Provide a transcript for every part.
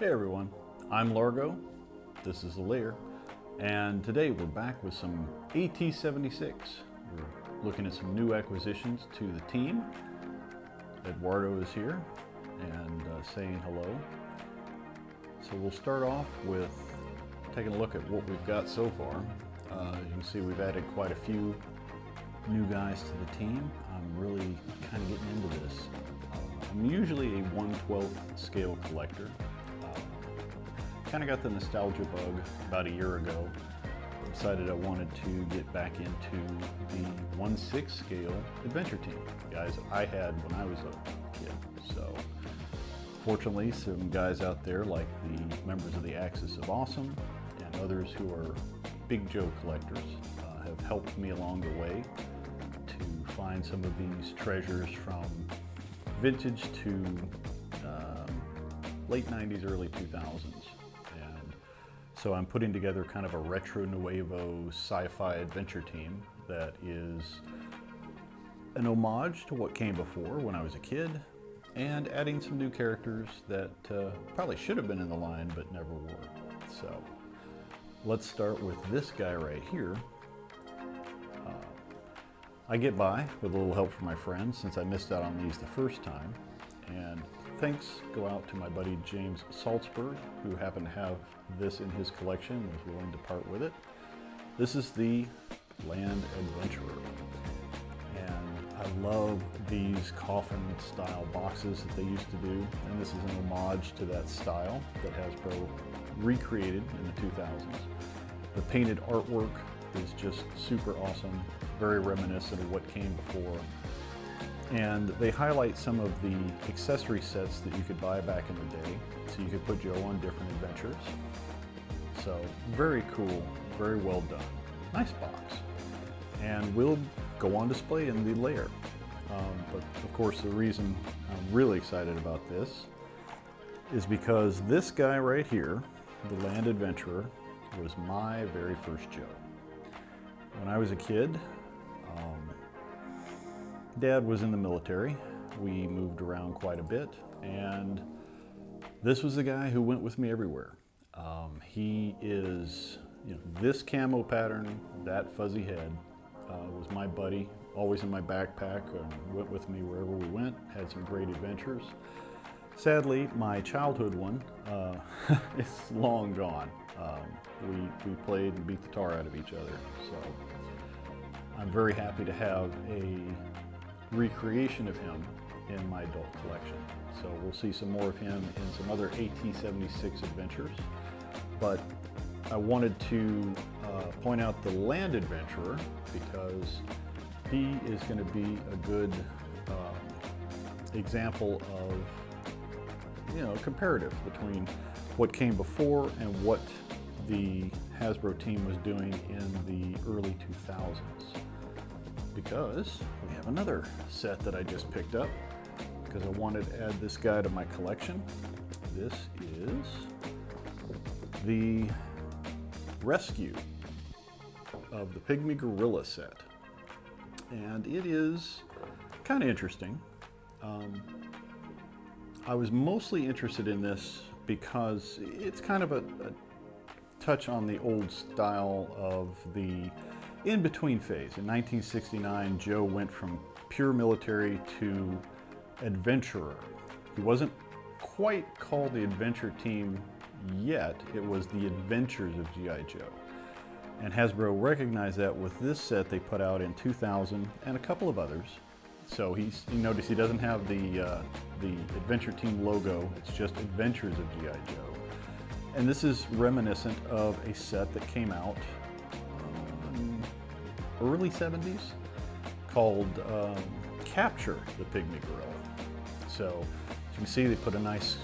Hey everyone, I'm Largo, this is the Lair, and today we're back with some AT-76. We're looking at some new acquisitions to the team. Eduardo is here and saying hello. So we'll start off with taking a look at what we've got so far. You can see we've added quite a few new guys to the team. I'm really kind of getting into this. I'm usually a 1/12 scale collector. Kind of got the nostalgia bug about a year ago. Decided I wanted to get back into the 1/6 scale adventure team, guys I had when I was a kid. So fortunately, some guys out there like the members of the Axis of Awesome and others who are Big Joe collectors have helped me along the way to find some of these treasures from vintage to late 90s, early 2000s. So I'm putting together kind of a retro nuevo sci-fi adventure team that is an homage to what came before when I was a kid, and adding some new characters that probably should have been in the line but never were. So let's start with this guy right here. I get by with a little help from my friends since I missed out on these the first time, and thanks go out to my buddy James Salzberg, who happened to have this in his collection and was willing to part with it. This is the Land Adventurer, and I love these coffin style boxes that they used to do, and this is an homage to that style that Hasbro recreated in the 2000s. The painted artwork is just super awesome, very reminiscent of what came before. And they highlight some of the accessory sets that you could buy back in the day, so you could put Joe on different adventures. So very cool, very well done. Nice box. And will go on display in the Lair. But of course the reason I'm really excited about this is because this guy right here, the Land Adventurer, was my very first Joe. When I was a kid, Dad was in the military. We moved around quite a bit, and this was the guy who went with me everywhere. He is, this camo pattern, that fuzzy head, was my buddy, always in my backpack, and went with me wherever we went, had some great adventures. Sadly, my childhood one is long gone. We played and beat the tar out of each other, so I'm very happy to have a recreation of him in my adult collection. So we'll see some more of him in some other AT-76 adventures. But I wanted to point out the Land Adventurer because he is going to be a good example of, comparative between what came before and what the Hasbro team was doing in the early 2000s. Because we have another set that I just picked up because I wanted to add this guy to my collection. This is the Rescue of the Pygmy Gorilla set. And it is kind of interesting. I was mostly interested in this because it's kind of a touch on the old style of the in-between phase. In 1969, Joe went from pure military to adventurer. He wasn't quite called the adventure team yet. It was the Adventures of G.I. Joe. And Hasbro recognized that with this set they put out in 2000 and a couple of others. So you notice he doesn't have the adventure team logo. It's just Adventures of G.I. Joe. And this is reminiscent of a set that came out early 70s called Capture the Pygmy Gorilla. So as you can see, they put a nice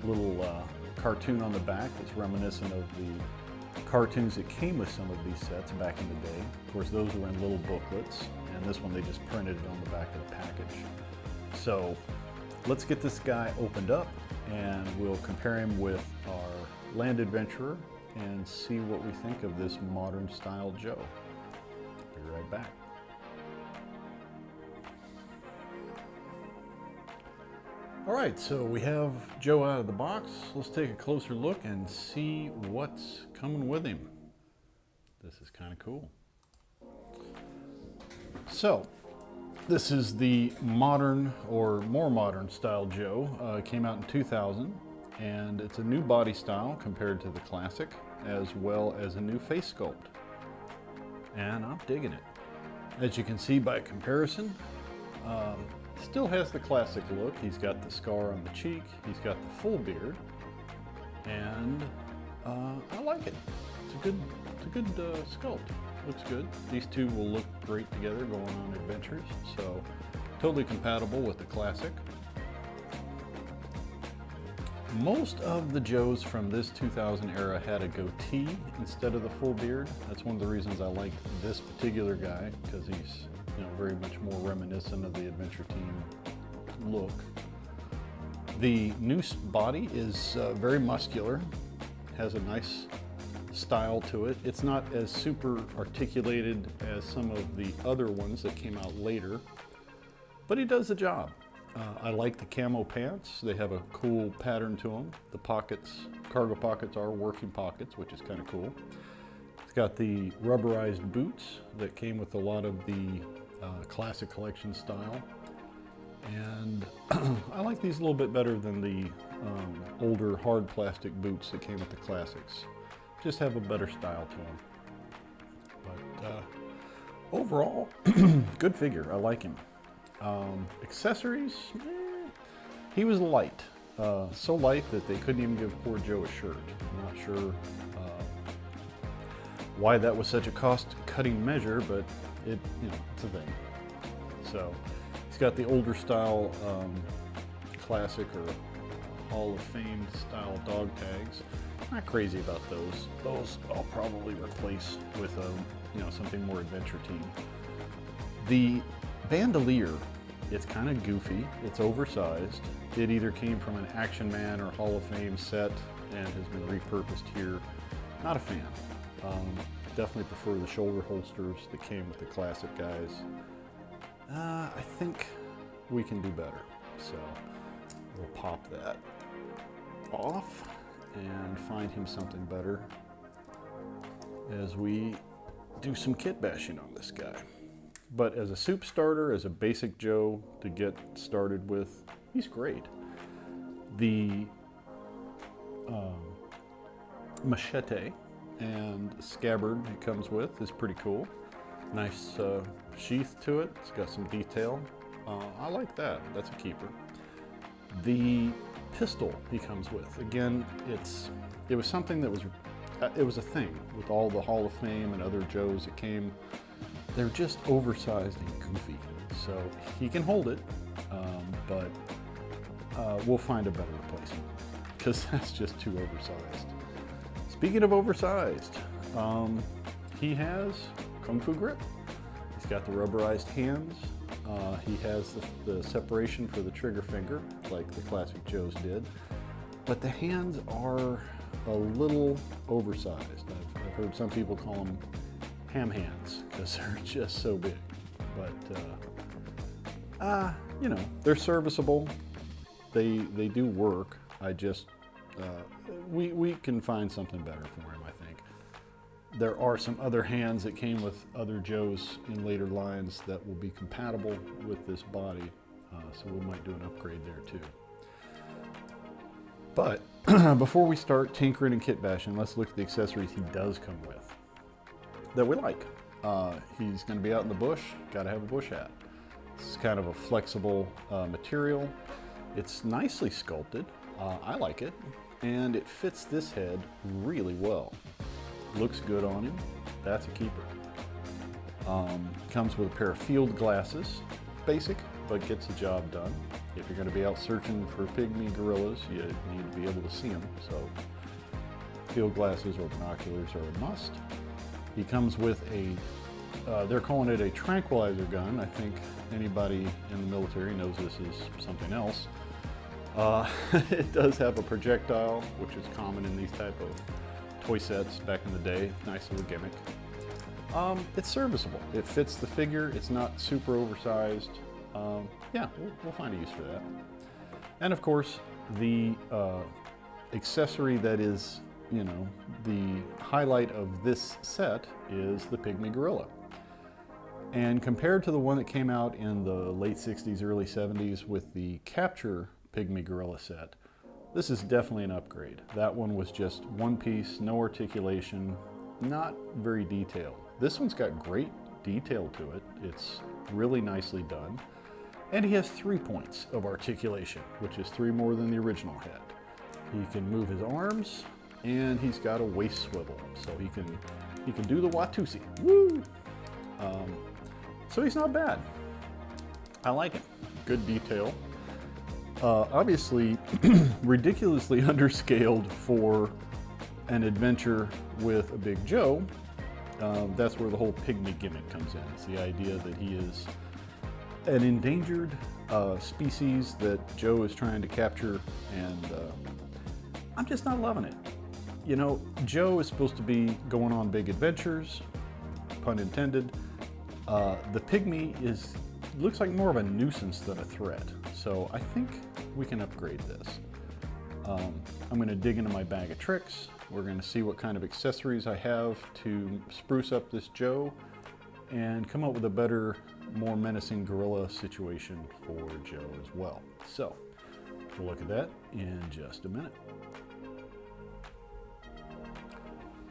little cartoon on the back that's reminiscent of the cartoons that came with some of these sets back in the day. Of course, those were in little booklets, and this one they just printed it on the back of the package. So let's get this guy opened up and we'll compare him with our Land Adventurer and see what we think of this modern style Joe. Be right back. All right, so we have Joe out of the box. Let's take a closer look and see what's coming with him. This is kind of cool. So, this is the modern or more modern style Joe. It came out in 2000, and it's a new body style compared to the classic, as well as a new face sculpt. And I'm digging it. As you can see by comparison, still has the classic look. He's got the scar on the cheek, he's got the full beard, and I like it. It's a good sculpt. Looks good. These two will look great together going on adventures, so totally compatible with the classic. Most of the Joes from this 2000 era had a goatee instead of the full beard. That's one of the reasons I like this particular guy, because he's very much more reminiscent of the Adventure Team look. The new body is very muscular, has a nice style to it. It's not as super articulated as some of the other ones that came out later, but he does the job. I like the camo pants. They have a cool pattern to them. The pockets, cargo pockets, are working pockets, which is kind of cool. It's got the rubberized boots that came with a lot of the classic collection style. And I like these a little bit better than the older hard plastic boots that came with the classics. Just have a better style to them. But overall, good figure. I like him. Accessories, he was light. So light that they couldn't even give poor Joe a shirt. I'm not sure why that was such a cost-cutting measure, but it's a thing. So he's got the older style classic or Hall of Fame style dog tags. Not crazy about those. Those I'll probably replace with something more Adventure Team. The bandolier, it's kind of goofy. It's oversized. It either came from an Action Man or Hall of Fame set and has been repurposed here. Not a fan. Definitely prefer the shoulder holsters that came with the classic guys. I think we can do better. So we'll pop that off and find him something better as we do some kit bashing on this guy. But as a soup starter, as a basic Joe to get started with, he's great. The machete and scabbard it comes with is pretty cool. Nice sheath to it. It's got some detail. I like that. That's a keeper. The pistol he comes with, again, it was something that it was a thing with all the Hall of Fame and other Joes that came. They're just oversized and goofy. So he can hold it, but we'll find a better replacement because that's just too oversized. Speaking of oversized, he has Kung Fu grip. He's got the rubberized hands. He has the separation for the trigger finger, like the classic Joes did. But the hands are a little oversized. I've heard some people call them ham hands because they're just so big. But, they're serviceable. They do work. We can find something better for him, I think. There are some other hands that came with other Joes in later lines that will be compatible with this body, so we might do an upgrade there too. But before we start tinkering and kit bashing, let's look at the accessories he does come with that we like. He's going to be out in the bush, got to have a bush hat. It's kind of a flexible material. It's nicely sculpted. I like it, and it fits this head really well. Looks good on him. That's a keeper. Comes with a pair of field glasses. Basic, but gets the job done. If you're going to be out searching for pygmy gorillas, you need to be able to see them. So field glasses or binoculars are a must. He comes with they're calling it a tranquilizer gun. I think anybody in the military knows this is something else. It does have a projectile, which is common in these type of toy sets back in the day. Nice little gimmick. It's serviceable. It fits the figure. It's not super oversized. Yeah, we'll find a use for that. And of course, the accessory that is, you know, the highlight of this set is the pygmy gorilla. And compared to the one that came out in the late 60s, early 70s with the capture pygmy gorilla set, this is definitely an upgrade. That one was just one piece, no articulation, not very detailed. This one's got great detail to it. It's really nicely done. And he has 3 points of articulation, which is 3 more than the original had. He can move his arms, and he's got a waist swivel, so he can do the Watusi. Woo! So he's not bad. I like him. Good detail. Obviously, ridiculously underscaled for an adventure with a Big Joe. That's where the whole pygmy gimmick comes in. It's the idea that he is an endangered species that Joe is trying to capture, and I'm just not loving it. You know, Joe is supposed to be going on big adventures, pun intended. The pygmy looks like more of a nuisance than a threat, so I think we can upgrade this. I'm going to dig into my bag of tricks. We're going to see what kind of accessories I have to spruce up this Joe and come up with a better, more menacing gorilla situation for Joe as well. So we'll look at that in just a minute.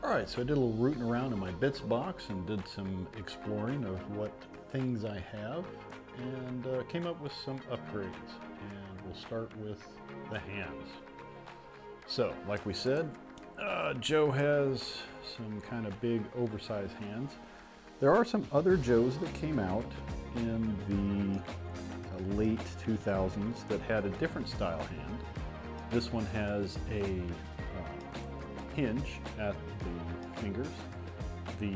Alright, so I did a little rooting around in my bits box and did some exploring of what things I have, and came up with some upgrades. And we'll start with the hands. So, like we said, Joe has some kind of big oversized hands. There are some other Joes that came out in the late 2000s that had a different style hand. This one has a hinge at the fingers. The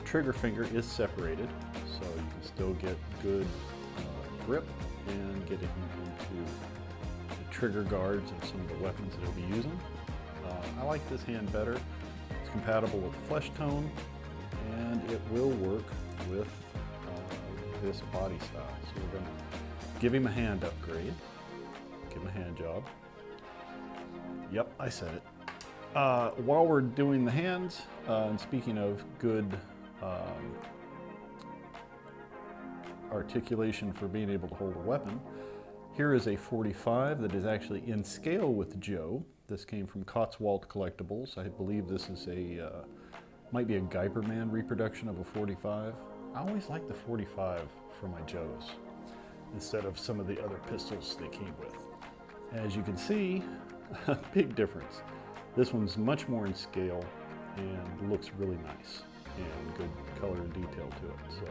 trigger finger is separated, so you can still get good grip and get it into the trigger guards of some of the weapons that he'll be using. I like this hand better. It's compatible with the flesh tone, and it will work with this body style. So we're going to give him a hand upgrade, give him a hand job. Yep, I said it. While we're doing the hands, and speaking of good articulation for being able to hold a weapon, here is a 45 that is actually in scale with Joe. This came from Cotswold Collectibles. I believe this is might be a Geiberman reproduction of a 45. I always like the 45 for my Joes instead of some of the other pistols they came with. As you can see, a big difference. This one's much more in scale and looks really nice and good color and detail to it. So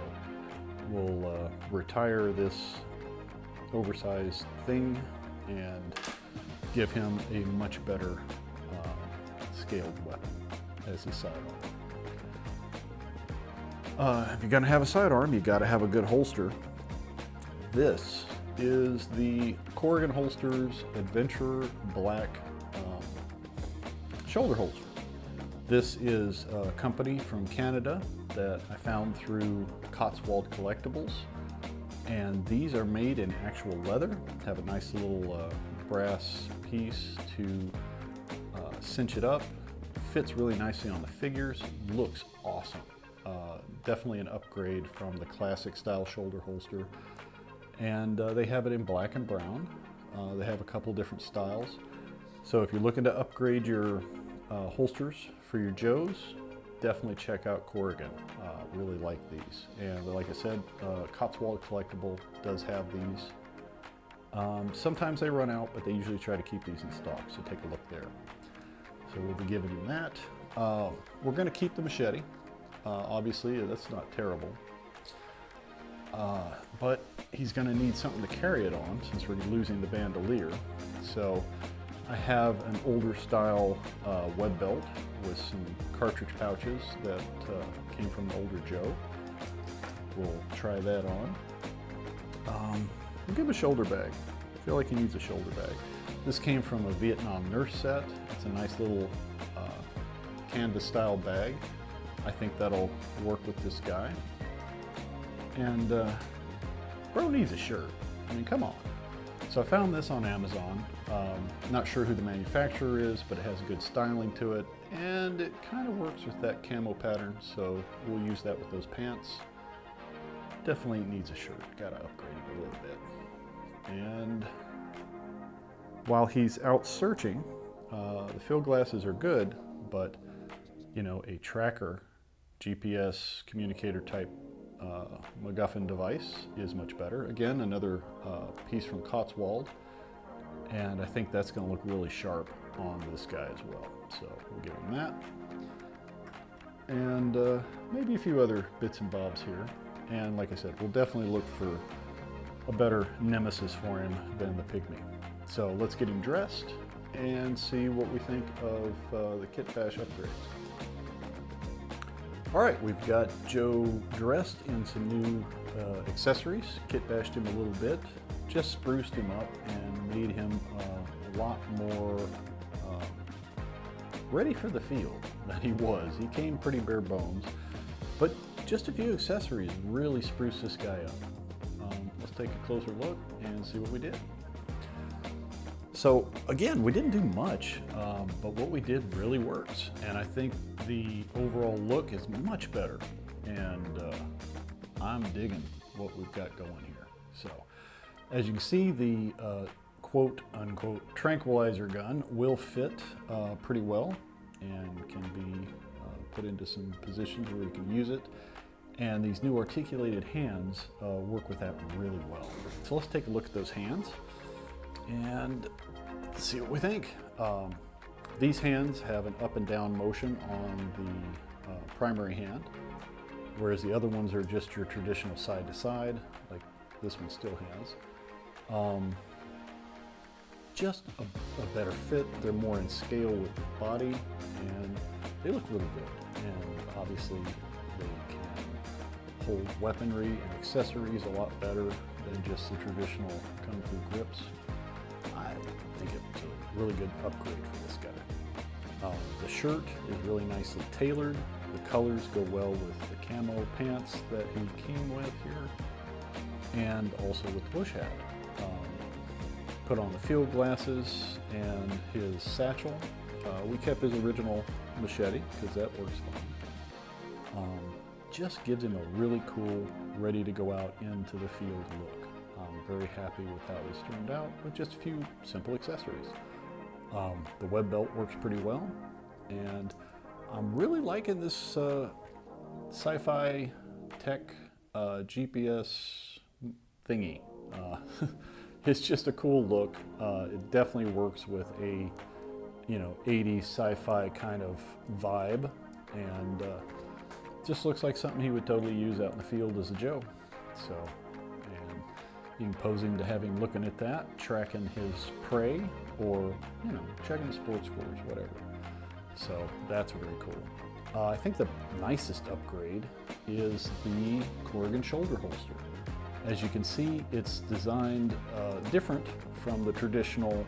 we'll retire this oversized thing and give him a much better scaled weapon as his sidearm. If you're gonna have a sidearm, you gotta have a good holster. This is the Corrigan Holsters Adventurer Black shoulder holster. This is a company from Canada that I found through Cotswold Collectibles, and these are made in actual leather. Have a nice little brass piece to cinch it up. Fits really nicely on the figures. Looks awesome. Definitely an upgrade from the classic style shoulder holster. And they have it in black and brown. They have a couple different styles. So if you're looking to upgrade your holsters for your Joes, definitely check out Corrigan. Really like these. And like I said, Cotswold Collectible does have these. Sometimes they run out, but they usually try to keep these in stock, so take a look there. So we'll be giving him that. We're going to keep the machete. Obviously, that's not terrible. But he's going to need something to carry it on since we're losing the bandolier. So I have an older style web belt with some cartridge pouches that came from an older Joe. We'll try that on. We'll give him a shoulder bag. I feel like he needs a shoulder bag. This came from a Vietnam nurse set. It's a nice little canvas style bag. I think that'll work with this guy. And bro needs a shirt. I mean, come on. So I found this on Amazon. Not sure who the manufacturer is, but it has good styling to it, and it kind of works with that camo pattern, so we'll use that with those pants. Definitely needs a shirt, gotta upgrade it a little bit. And while he's out searching, the field glasses are good, but you know, a tracker, GPS communicator type MacGuffin device is much better. Again, another piece from Cotswold, and I think that's going to look really sharp on this guy as well. So we'll give him that, and maybe a few other bits and bobs here. And like I said, we'll definitely look for a better nemesis for him than the pygmy. So let's get him dressed and see what we think of the Kitbash upgrades. All right, we've got Joe dressed in some new accessories. Kitbashed him a little bit, just spruced him up and made him a lot more ready for the field than he was. He came pretty bare bones, but just a few accessories really spruced this guy up. Let's take a closer look and see what we did. So again, we didn't do much, but what we did really works. And I think the overall look is much better. And I'm digging what we've got going here. So as you can see, the quote unquote tranquilizer gun will fit pretty well and can be put into some positions where you can use it. And these new articulated hands work with that really well. So let's take a look at those hands and see what we think. These hands have an up and down motion on the primary hand, whereas the other ones are just your traditional side to side, like this one still has. Just a better fit. They're more in scale with the body, and they look really good. And obviously they can hold weaponry and accessories a lot better than just the traditional Kung Fu grips. I think it's a really good upgrade for this guy. The shirt is really nicely tailored. The colors go well with the camo pants that he came with here, and also with the bush hat. Put on the field glasses and his satchel. We kept his original machete because that works fine. Just gives him a really cool, ready to go out into the field look. I'm very happy with how this turned out with just a few simple accessories. The web belt works pretty well, and I'm really liking this sci-fi tech GPS thingy. It's just a cool look. It definitely works with a 80s sci-fi kind of vibe, and just looks like something he would totally use out in the field as a Joe. So, and you can pose him to have him looking at that, tracking his prey, or checking the sports scores, whatever. So that's very cool. I think the nicest upgrade is the Corrigan shoulder holster. As you can see, it's designed different from the traditional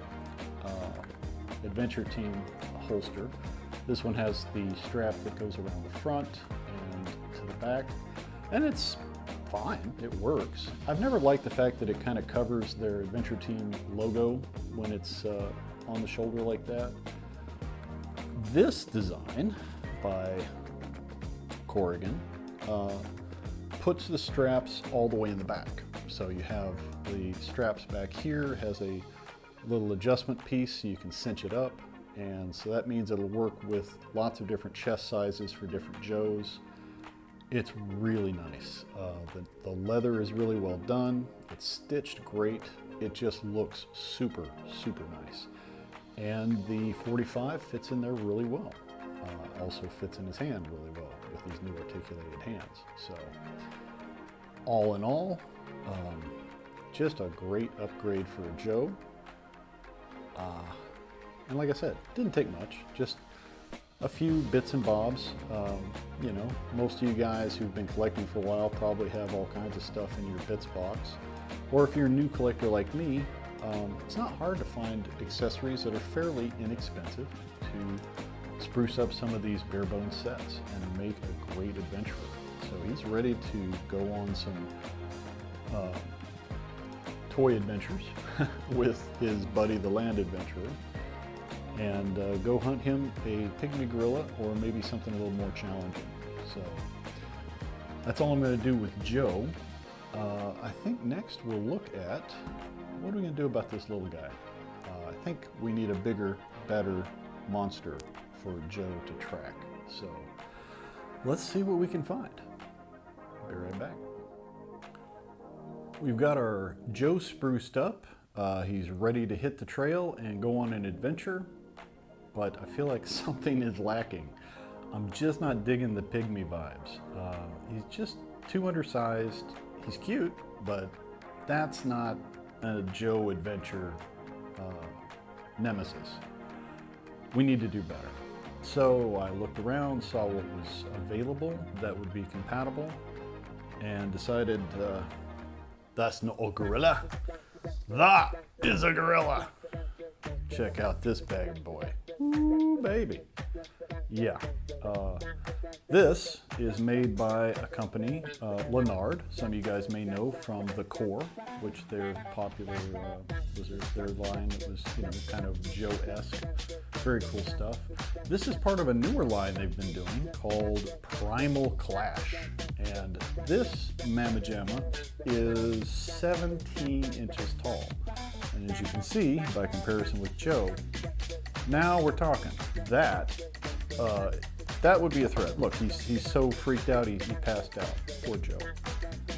adventure team holster. This one has the strap that goes around the front and to the back, and it's fine, it works. I've never liked the fact that it kind of covers their adventure team logo when it's on the shoulder like that. This design by Corrigan puts the straps all the way in the back. So you have the straps back here, has a little adjustment piece so you can cinch it up, and so that means it'll work with lots of different chest sizes for different Joes. It's really nice. The leather is really well done. It's stitched great. It just looks super, super nice. And the 45 fits in there really well. Also fits in his hand really well with these new articulated hands. So all in all, just a great upgrade for a Joe. And like I said, didn't take much, just a few bits and bobs. Most of you guys who've been collecting for a while probably have all kinds of stuff in your bits box. Or if you're a new collector like me, it's not hard to find accessories that are fairly inexpensive to spruce up some of these bare bones sets and make a great adventurer. So he's ready to go on some toy adventures with his buddy, the land adventurer, and go hunt him a pygmy gorilla or maybe something a little more challenging. So that's all I'm going to do with Joe. I think next we'll look at what are we going to do about this little guy. I think we need a bigger, better monster for Joe to track. So let's see what we can find. Be right back. We've got our Joe spruced up. He's ready to hit the trail and go on an adventure, but I feel like something is lacking. I'm just not digging the pygmy vibes. He's just too undersized. He's cute, but that's not a Joe adventure nemesis. We need to do better. So I looked around, saw what was available that would be compatible, and decided that's not a gorilla. That is a gorilla. Check out this bad boy. Ooh, baby. Yeah. This is made by a company, Lair. Some of you guys may know from The Core, which their popular was their line that was, you know, kind of Joe-esque. Very cool stuff. This is part of a newer line they've been doing called Primal Clash. And this mamma jamma is 17 inches tall. And as you can see, by comparison with Joe, now we're talking. That would be a threat. Look, he's so freaked out, he passed out. Poor Joe.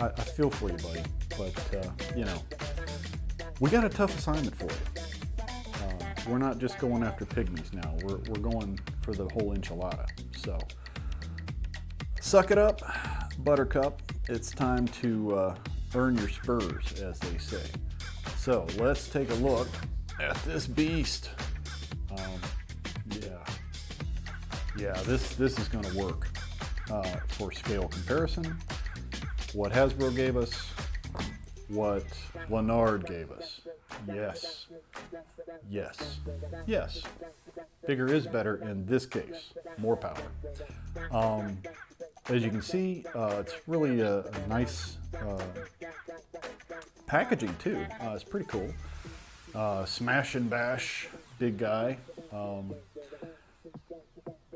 I feel for you, buddy. But, you know, we got a tough assignment for you. We're not just going after pygmies now. We're going for the whole enchilada. So, suck it up, Buttercup. It's time to earn your spurs, as they say. So, let's take a look at this beast. Yeah, this is going to work for scale comparison. What Hasbro gave us, what Lair gave us. Yes, yes, yes. Bigger is better in this case. More power. As you can see, it's really a nice packaging too. It's pretty cool. Smash and bash, big guy.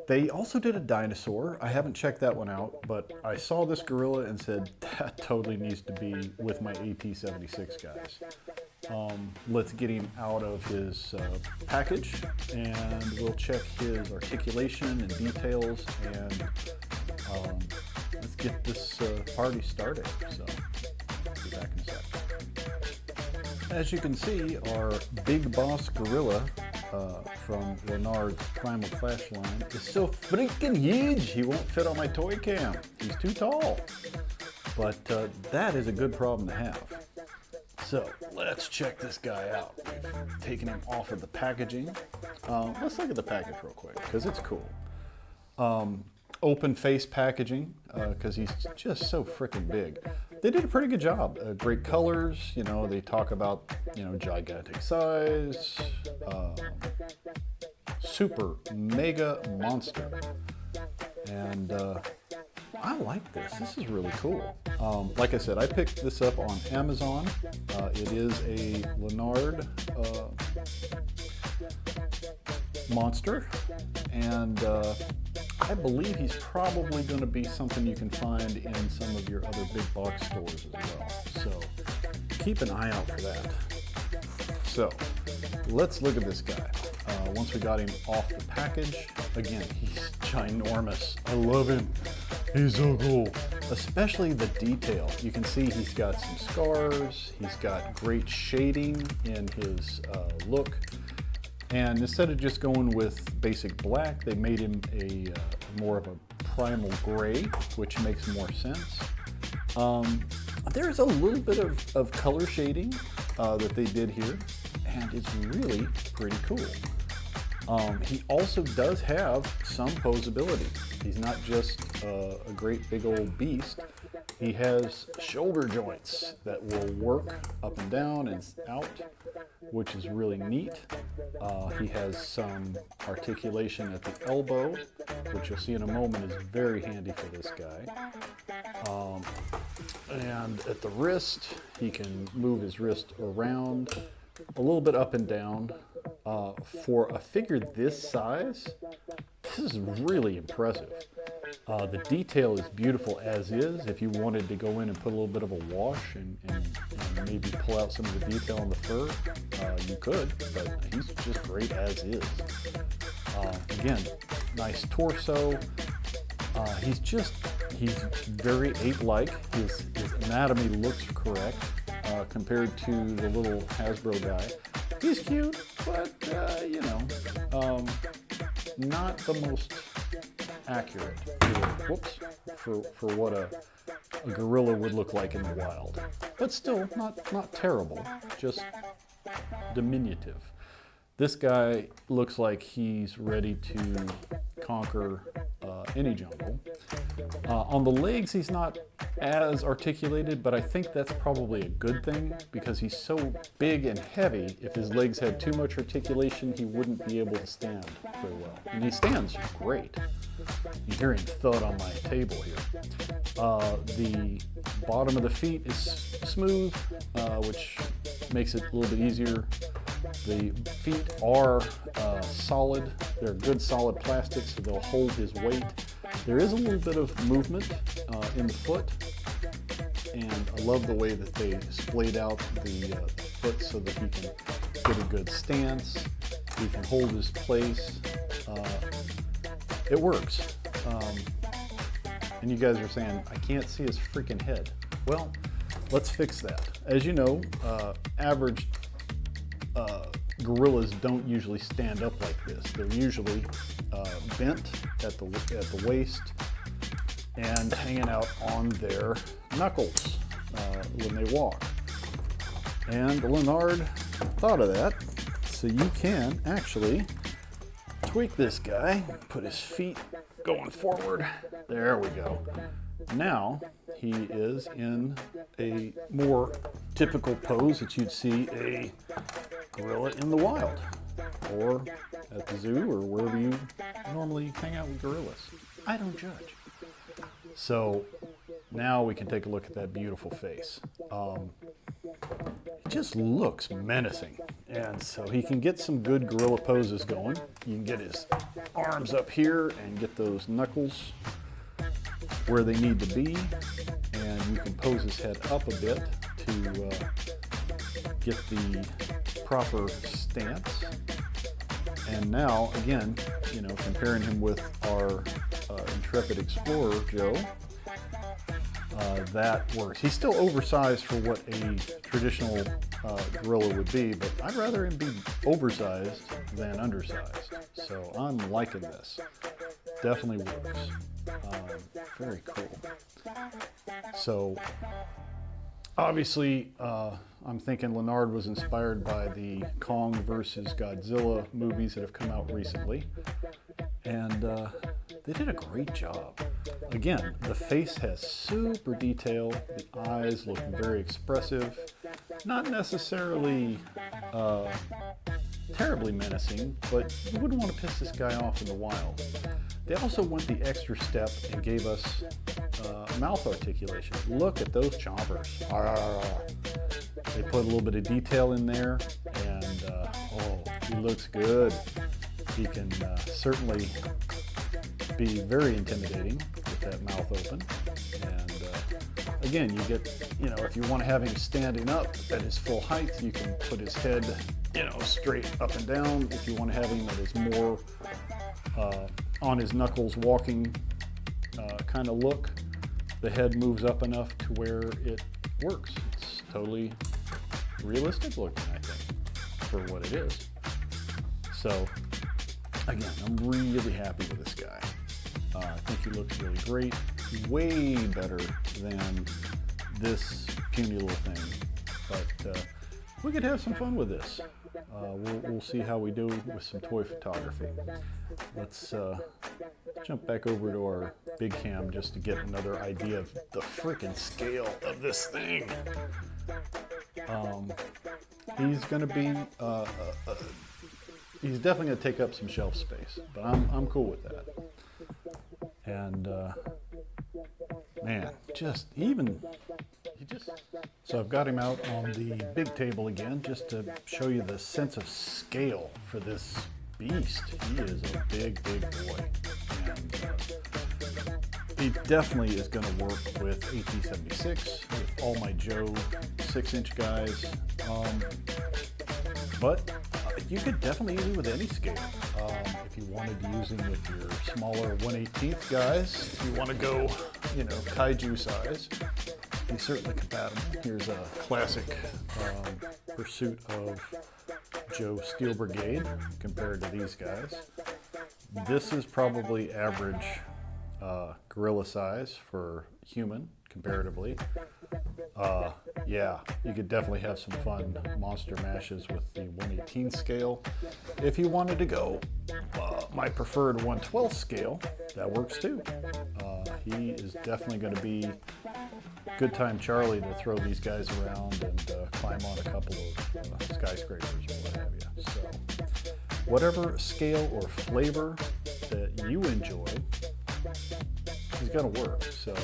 They also did a dinosaur. I haven't checked that one out, but I saw this gorilla and said, that totally needs to be with my AT-76 guys. Let's get him out of his package, and we'll check his articulation and details, and let's get this party started. So, be back in a sec. As you can see, our big boss gorilla from Lair's Primal Clash line is so freaking huge, he won't fit on my toy cam. He's too tall. But that is a good problem to have. So let's check this guy out. We've taken him off of the packaging. Let's look at the package real quick, because it's cool. Open face packaging, because he's just so freaking big. They did a pretty good job. Great colors, you know, they talk about, you know, gigantic size, super mega monster. And I like this. This is really cool. Like I said, I picked this up on Amazon. It is a Lair monster, and I believe he's probably going to be something you can find in some of your other big box stores as well. So keep an eye out for that. So let's look at this guy. Once we got him off the package, again, he's ginormous. I love him. He's so cool. Especially the detail. You can see he's got some scars. He's got great shading in his look. And instead of just going with basic black, they made him a more of a primal gray, which makes more sense. There's a little bit of color shading that they did here, and it's really pretty cool. He also does have some posability. He's not just a great big old beast. He has shoulder joints that will work up and down and out, which is really neat. He has some articulation at the elbow, which you'll see in a moment is very handy for this guy. And at the wrist, he can move his wrist around a little bit up and down. For a figure this size, this is really impressive. The detail is beautiful as is. If you wanted to go in and put a little bit of a wash and maybe pull out some of the detail on the fur, you could, but he's just great as is. Again, nice torso. He's very ape-like. His anatomy looks correct compared to the little Hasbro guy. He's cute, but you know, not the most accurate for what a gorilla would look like in the wild. But still, not terrible, just diminutive. This guy looks like he's ready to conquer any jungle. On the legs, he's not as articulated, but I think that's probably a good thing because he's so big and heavy. If his legs had too much articulation, he wouldn't be able to stand very well. And he stands great. You're hearing thud on my table here. The bottom of the feet is smooth, which makes it a little bit easier. The feet are solid. They're good solid plastic, so they'll hold his weight. There is a little bit of movement in the foot, and I love the way that they splayed out the foot so that he can get a good stance. He can hold his place. It works. And you guys are saying, I can't see his freaking head. Well, let's fix that. As you know, average gorillas don't usually stand up like this. They're usually bent at the waist and hanging out on their knuckles when they walk. And Leonard thought of that, so you can actually tweak this guy, put his feet going forward. There we go. Now he is in a more typical pose that you'd see a gorilla in the wild or at the zoo or wherever you normally hang out with gorillas. I don't judge. So now we can take a look at that beautiful face. It just looks menacing. And so he can get some good gorilla poses going. You can get his arms up here and get those knuckles where they need to be. And you can pose his head up a bit to get the proper stance. And now, again, you know, comparing him with our intrepid explorer, Joe, that works. He's still oversized for what a traditional gorilla would be, but I'd rather him be oversized than undersized. So I'm liking this. Definitely works. Very cool. So obviously, I'm thinking Leonard was inspired by the Kong versus Godzilla movies that have come out recently. And they did a great job. Again, the face has super detail. The eyes look very expressive. Not necessarily terribly menacing, but you wouldn't want to piss this guy off in the wild. They also went the extra step and gave us mouth articulation. Look at those chompers. They put a little bit of detail in there, and oh, he looks good. He can certainly be very intimidating with that mouth open. And again, you get, you know, if you want to have him standing up at his full height, you can put his head, you know, straight up and down. If you want to have him at his more on his knuckles walking kind of look, the head moves up enough to where it works. It's totally realistic looking, I think, for what it is. So again, I'm really happy with this guy. I think he looks really great. Way better than this puny little thing. But we could have some fun with this. We'll see how we do with some toy photography. Let's jump back over to our big cam just to get another idea of the freaking scale of this thing. He's going to be he's definitely going to take up some shelf space, but I'm cool with that. And man, just even So I've got him out on the big table again, just to show you the sense of scale for this beast. He is a big, big boy. And he definitely is going to work with AT-76, with all my Joe 6-inch guys. But you could definitely use it with any scale. If you wanted to use him with your smaller 1/18 guys, if you want to go, you know, kaiju size, he's certainly compatible. Here's a classic pursuit of Joe Steel Brigade compared to these guys. This is probably average gorilla size for human comparatively. Yeah, you could definitely have some fun monster mashes with the 1/18 scale. If you wanted to go my preferred 1/12 scale, that works too. He is definitely going to be good time Charlie to throw these guys around and climb on a couple of skyscrapers or what have you. So whatever scale or flavor that you enjoy, he's going to work. So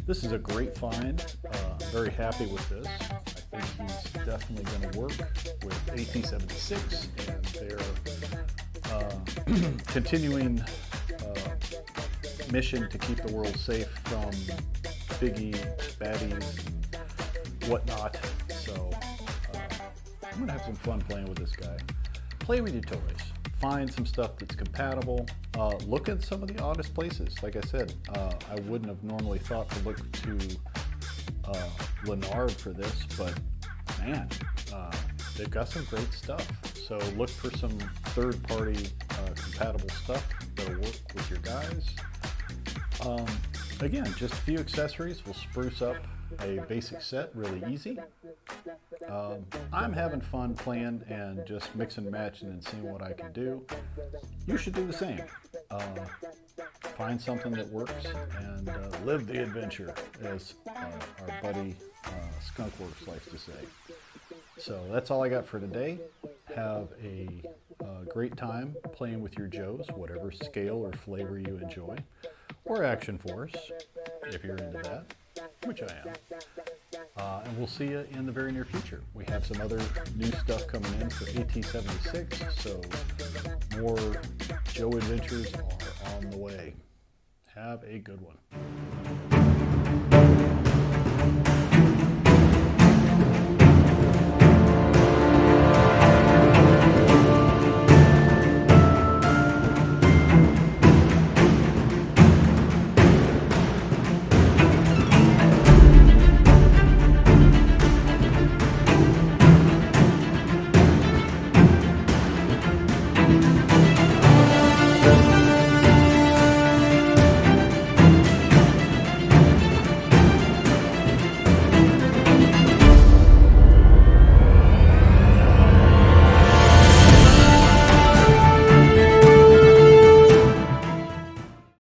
this is a great find. I'm very happy with this. I think he's definitely going to work with AT-76 and their continuing mission to keep the world safe from biggie, baddies, and whatnot. So I'm going to have some fun playing with this guy. Play with your toys. Find some stuff that's compatible. Look at some of the oddest places. Like I said, I wouldn't have normally thought to look to Lair for this, but man, they've got some great stuff. So look for some third-party compatible stuff that'll work with your guys. Again, just a few accessories will spruce up a basic set really easy. I'm having fun playing and just mix and matching and seeing what I can do. You should do the same. Find something that works and live the adventure, as our buddy Skunkworks likes to say. So that's all I got for today. Have a great time playing with your Joes, whatever scale or flavor you enjoy, or Action Force, if you're into that, which I am. And we'll see you in the very near future. We have some other new stuff coming in for AT-76, so more Joe adventures are on the way. Have a good one.